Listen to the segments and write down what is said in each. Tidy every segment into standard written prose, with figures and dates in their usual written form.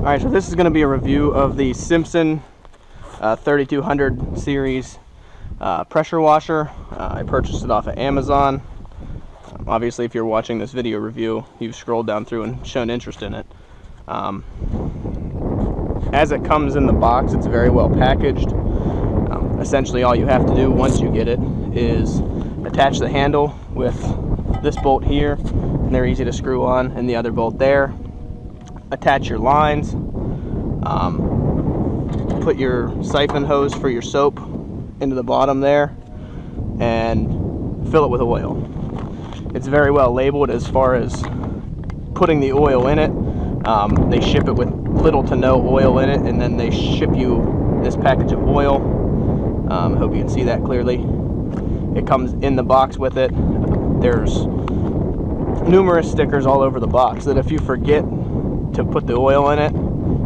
Alright, so this is going to be a review of the Simpson 3200 series pressure washer. I purchased it off of Amazon. Obviously, if you're watching this video review, you've scrolled down through and shown interest in it. As it comes in the box, it's very well packaged. Essentially, all you have to do once you get it is attach the handle with this bolt here, and they're easy to screw on, and the other bolt there. Attach your lines, put your siphon hose for your soap into the bottom there, and fill it with oil. It's very well labeled as far as putting the oil in it. They ship it with little to no oil in it, and then they ship you this package of oil. I hope you can see that clearly. It comes in the box with it. There's numerous stickers all over the box that if you forget to put the oil in it,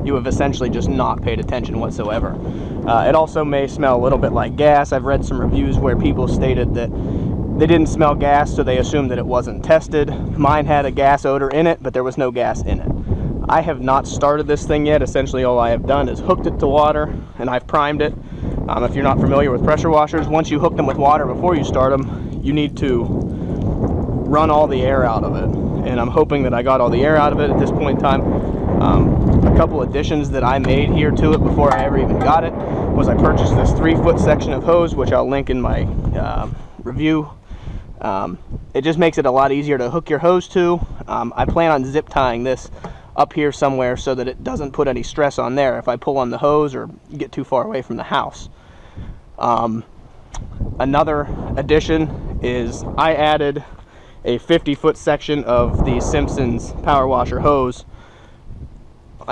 you have essentially just not paid attention whatsoever. It also may smell a little bit like gas. I've read some reviews where people stated that they didn't smell gas, so they assumed that it wasn't tested. Mine had a gas odor in it, but there was no gas in it. I have not started this thing yet. Essentially all I have done is hooked it to water, and I've primed it. If you're not familiar with pressure washers, once you hook them with water before you start them, you need to run all the air out of it. And I'm hoping that I got all the air out of it at this point in time. A couple additions that I made here to it before I ever even got it was I purchased this 3-foot section of hose, which I'll link in my review. It just makes it a lot easier to hook your hose to. I plan on zip tying this up here somewhere so that it doesn't put any stress on there if I pull on the hose or get too far away from the house. Another addition is I added a 50-foot section of the Simpson's power washer hose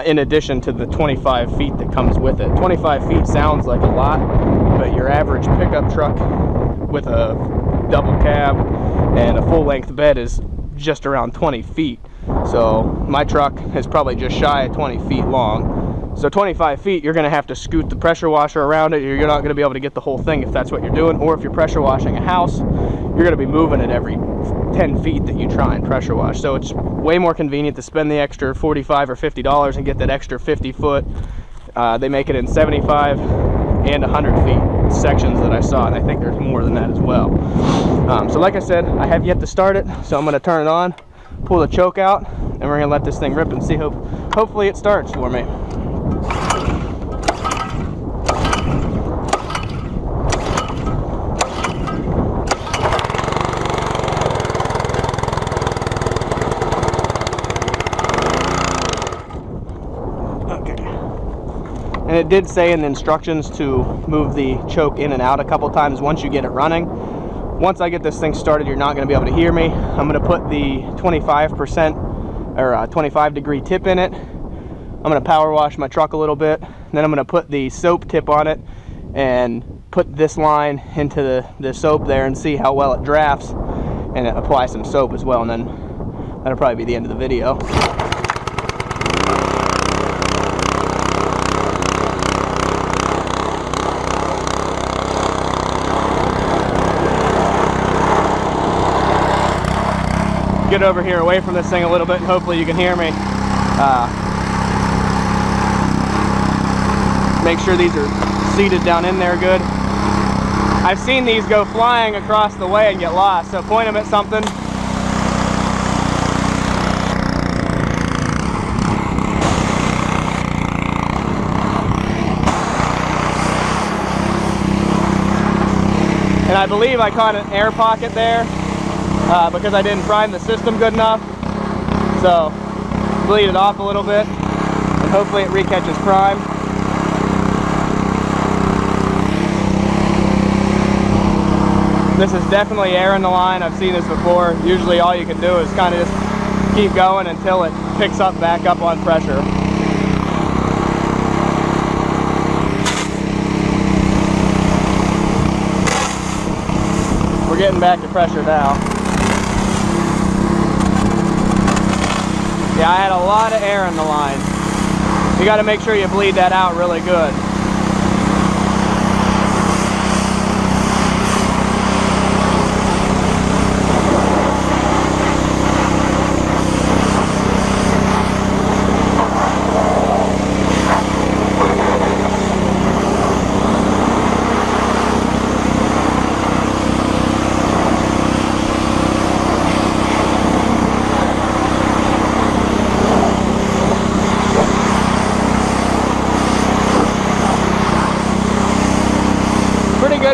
in addition to the 25 feet that comes with it. 25 feet sounds like a lot, but your average pickup truck with a double cab and a full-length bed is just around 20 feet. So my truck is probably just shy of 20 feet long. So 25 feet, you're going to have to scoot the pressure washer around it. You're not going to be able to get the whole thing if that's what you're doing. Or if you're pressure washing a house, you're going to be moving it every 10 feet that you try and pressure wash. So it's way more convenient to spend the extra $45 or $50 and get that extra 50 foot. They make it in 75 and 100 feet sections that I saw, and I think there's more than that as well. So like I said, I have yet to start it, so I'm going to turn it on, pull the choke out, and we're going to let this thing rip and see. Hopefully it starts for me. And it did say in the instructions to move the choke in and out a couple times once you get it running. Once I get this thing started, you're not going to be able to hear me. I'm going to put the 25% or 25 degree tip in it. I'm going to power wash my truck a little bit. Then I'm going to put the soap tip on it and put this line into the soap there and see how well it drafts, and apply some soap as well, and then that'll probably be the end of the video. Get over here away from this thing a little bit, and hopefully you can hear me. Make sure these are seated down in there good. I've seen these go flying across the way and get lost, so point them at something. And I believe I caught an air pocket there. Because I didn't prime the system good enough. So bleed it off a little bit, and hopefully it recatches prime. This is definitely air in the line. I've seen this before. Usually all you can do is kind of just keep going until it picks up back up on pressure. We're getting back to pressure now. Yeah, I had a lot of air in the line. You got to make sure you bleed that out really good.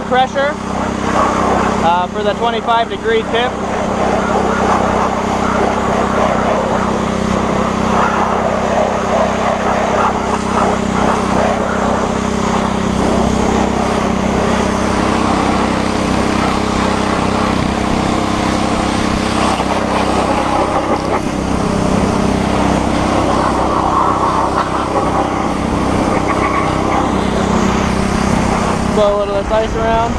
pressure for the 25-degree tip. Blow a little of this ice around.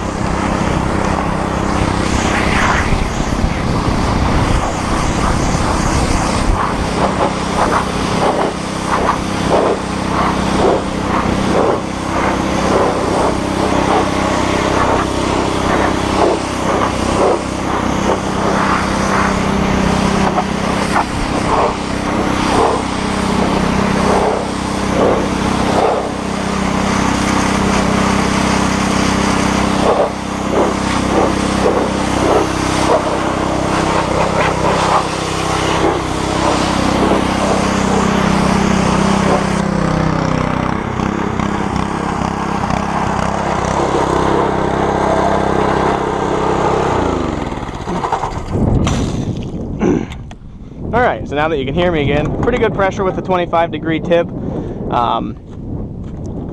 Alright, so now that you can hear me again, pretty good pressure with the 25-degree tip.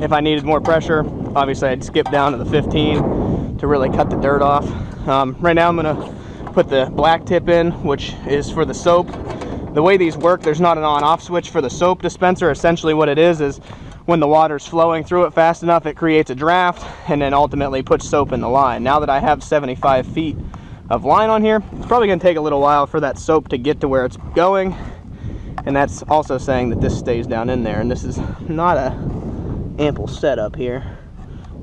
If I needed more pressure, obviously I'd skip down to the 15 to really cut the dirt off. Right now I'm going to put the black tip in, which is for the soap. The way these work, there's not an on-off switch for the soap dispenser. Essentially what it is when the water's flowing through it fast enough, it creates a draft and then ultimately puts soap in the line. Now that I have 75 feet of line on here, it's probably going to take a little while for that soap to get to where it's going, and that's also saying that this stays down in there, and this is not a ample setup here,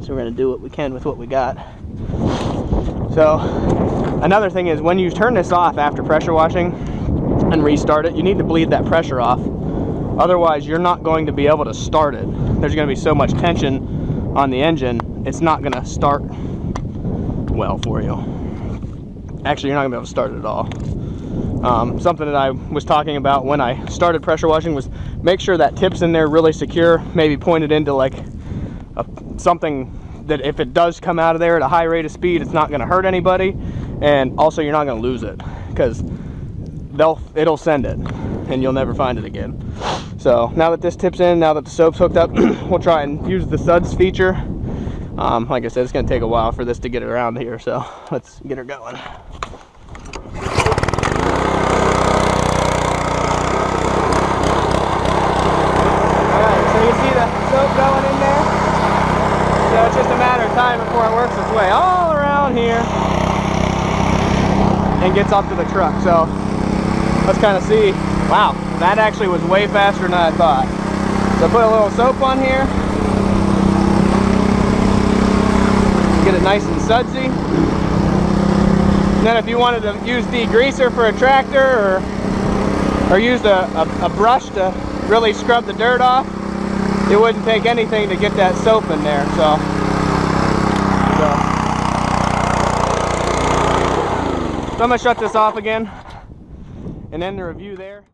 so we're going to do what we can with what we got. So another thing is, when you turn this off after pressure washing and restart it, you need to bleed that pressure off, otherwise you're not going to be able to start it. There's going to be so much tension on the engine, it's not going to start well for you. Actually, you're not gonna be able to start it at all. Something that I was talking about when I started pressure washing was make sure that tip's in there really secure, maybe point it into like something that if it does come out of there at a high rate of speed, it's not gonna hurt anybody, and also you're not gonna lose it, because it'll send it and you'll never find it again. So now that this tip's in, now that the soap's hooked up, we'll try and use the suds feature. Like I said, it's going to take a while for this to get it around here, so let's get her going. Alright, so you see the soap going in there? So it's just a matter of time before it works its way all around here and gets up to the truck. So let's kind of see. Wow, that actually was way faster than I thought. So put a little soap on here. Get it nice and sudsy. And then if you wanted to use degreaser for a tractor, or use a brush to really scrub the dirt off, it wouldn't take anything to get that soap in there. So I'm going to shut this off again and end the review there.